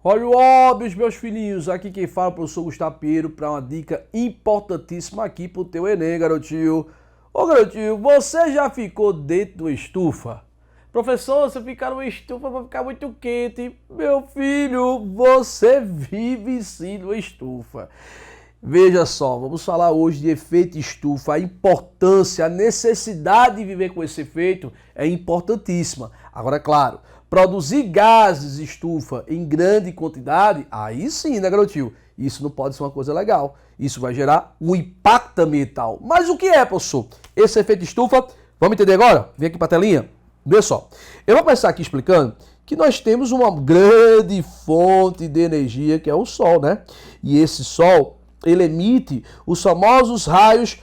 Olha o óbvio, meus filhinhos, aqui quem fala é o professor Gustavo Pinheiro para uma dica importantíssima aqui pro teu Enem, garotinho. Ô garotinho, você já ficou dentro de uma estufa? Professor, se ficar numa estufa vai ficar muito quente. Meu filho, você vive sim numa estufa. Veja só, vamos falar hoje de efeito estufa, a importância, a necessidade de viver com esse efeito é importantíssima. Agora, é claro, produzir gases estufa em grande quantidade, aí sim, né, garotinho? Isso não pode ser uma coisa legal. Isso vai gerar um impacto ambiental. Mas o que é, professor? Esse efeito estufa, vamos entender agora? Vem aqui para a telinha. Vê só, eu vou começar aqui explicando que nós temos uma grande fonte de energia que é o Sol, né? E esse Sol, ele emite os famosos raios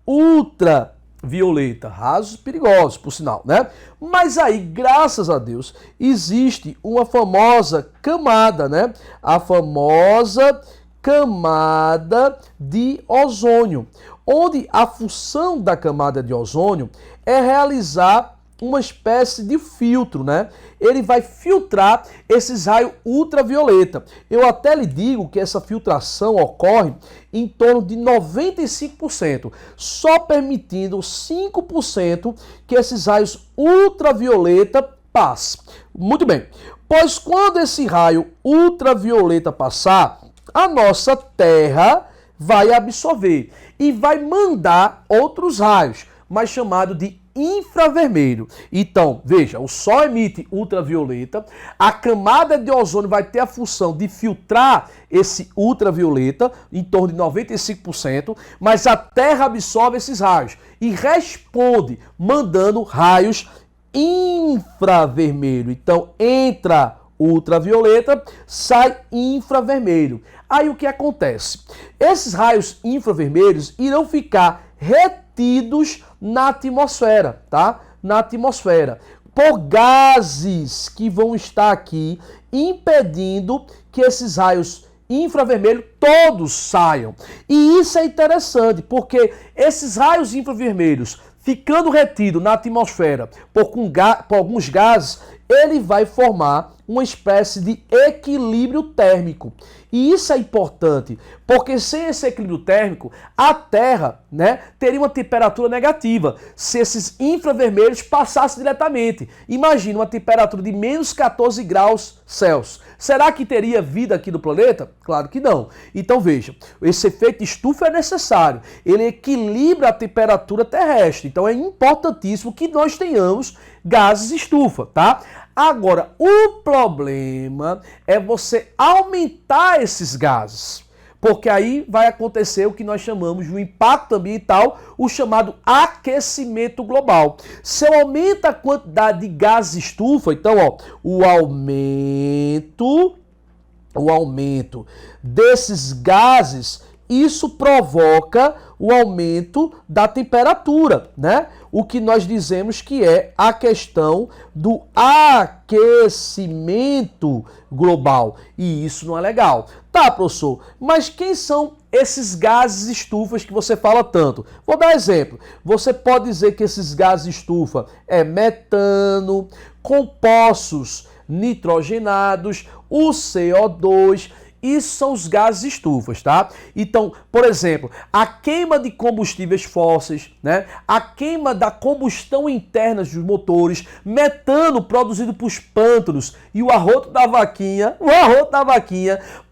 ultravioleta, raios perigosos, por sinal, né? Mas aí, graças a Deus, existe uma famosa camada, né? A famosa camada de ozônio, onde a função da camada de ozônio é realizar uma espécie de filtro, né? Ele vai filtrar esses raios ultravioleta. Eu até lhe digo que essa filtração ocorre em torno de 95%, só permitindo 5% que esses raios ultravioleta passem. Muito bem, pois quando esse raio ultravioleta passar, a nossa Terra vai absorver e vai mandar outros raios, mais chamado de infravermelho. Então, veja, o Sol emite ultravioleta, a camada de ozônio vai ter a função de filtrar esse ultravioleta, em torno de 95%, mas a Terra absorve esses raios e responde mandando raios infravermelho. Então, entra ultravioleta, sai infravermelho. Aí o que acontece? Esses raios infravermelhos irão ficar retidos na atmosfera, tá? Na atmosfera, por gases que vão estar aqui impedindo que esses raios infravermelho todos saiam. E isso é interessante, porque esses raios infravermelhos ficando retido na atmosfera por alguns gases, ele vai formar uma espécie de equilíbrio térmico. E isso é importante, porque sem esse equilíbrio térmico, a Terra, né, teria uma temperatura negativa se esses infravermelhos passassem diretamente. Imagina uma temperatura de menos 14 graus Celsius. Será que teria vida aqui no planeta? Claro que não. Então veja, esse efeito estufa é necessário. Ele equilibra a temperatura terrestre. Então é importantíssimo que nós tenhamos gases estufa, tá? Agora, o problema é você aumentar esses gases, porque aí vai acontecer o que nós chamamos de um impacto ambiental, o chamado aquecimento global. Se eu aumento a quantidade de gases estufa, então, ó, o aumento desses gases, isso provoca o aumento da temperatura, né? O que nós dizemos que é a questão do aquecimento global. E isso não é legal. Tá, professor, mas quem são esses gases estufas que você fala tanto? Vou dar exemplo. Você pode dizer que esses gases estufa é metano, compostos nitrogenados, o CO2... Isso são os gases estufas, tá? Então, por exemplo, a queima de combustíveis fósseis, né? A queima da combustão interna dos motores, metano produzido por pântanos e o arroto da vaquinha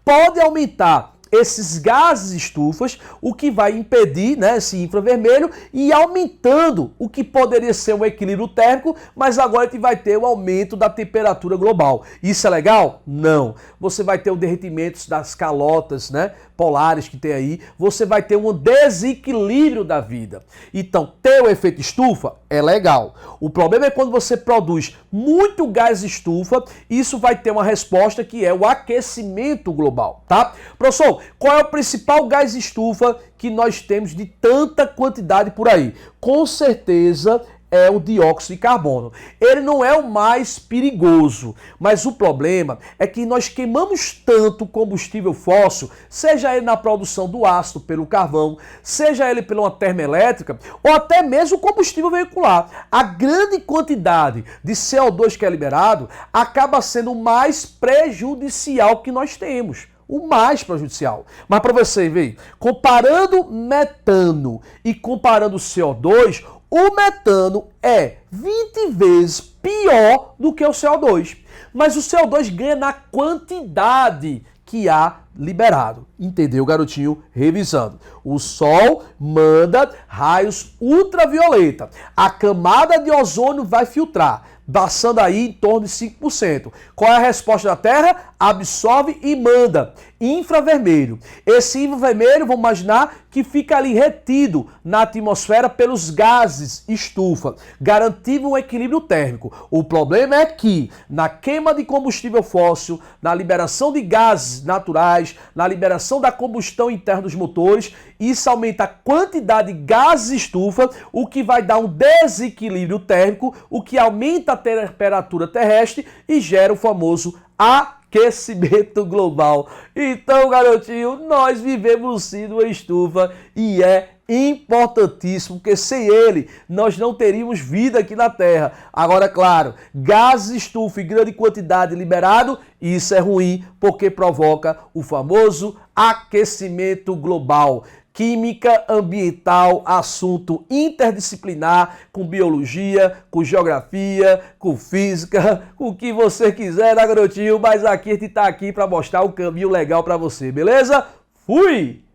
pode aumentar esses gases estufas, o que vai impedir, né, esse infravermelho e aumentando o que poderia ser um equilíbrio térmico, mas agora a gente vai ter o aumento da temperatura global. Isso é legal? Não. Você vai ter o derretimento das calotas, né, polares que tem aí, você vai ter um desequilíbrio da vida. Então, ter o efeito estufa é legal. O problema é quando você produz muito gás estufa, isso vai ter uma resposta que é o aquecimento global, tá? Professor, qual é o principal gás estufa que nós temos de tanta quantidade por aí? Com certeza é o dióxido de carbono. Ele não é o mais perigoso, mas o problema é que nós queimamos tanto combustível fóssil, seja ele na produção do ácido pelo carvão, seja ele pela uma termoelétrica, ou até mesmo o combustível veicular. A grande quantidade de CO2 que é liberado acaba sendo o mais prejudicial que nós temos. O mais prejudicial. Mas para você ver, comparando metano e comparando CO2, o metano é 20 vezes pior do que o CO2. Mas o CO2 ganha na quantidade que há liberado. Entendeu, garotinho? Revisando. O Sol manda raios ultravioleta. A camada de ozônio vai filtrar, passando aí em torno de 5%. Qual é a resposta da Terra? Absorve e manda infravermelho. Esse infravermelho, vamos imaginar que fica ali retido na atmosfera pelos gases estufa, garantindo um equilíbrio térmico. O problema é que na queima de combustível fóssil, na liberação de gases naturais, na liberação da combustão interna dos motores, isso aumenta a quantidade de gases estufa, o que vai dar um desequilíbrio térmico, o que aumenta a temperatura terrestre e gera o famoso aquecimento global. Então, garotinho, nós vivemos sim numa estufa e é importantíssimo, porque sem ele nós não teríamos vida aqui na Terra. Agora, claro, gases estufa em grande quantidade liberado, isso é ruim porque provoca o famoso aquecimento global. Química ambiental, assunto interdisciplinar, com biologia, com geografia, com física, com o que você quiser, né, garotinho? Mas aqui a gente tá aqui para mostrar o caminho legal para você, beleza? Fui!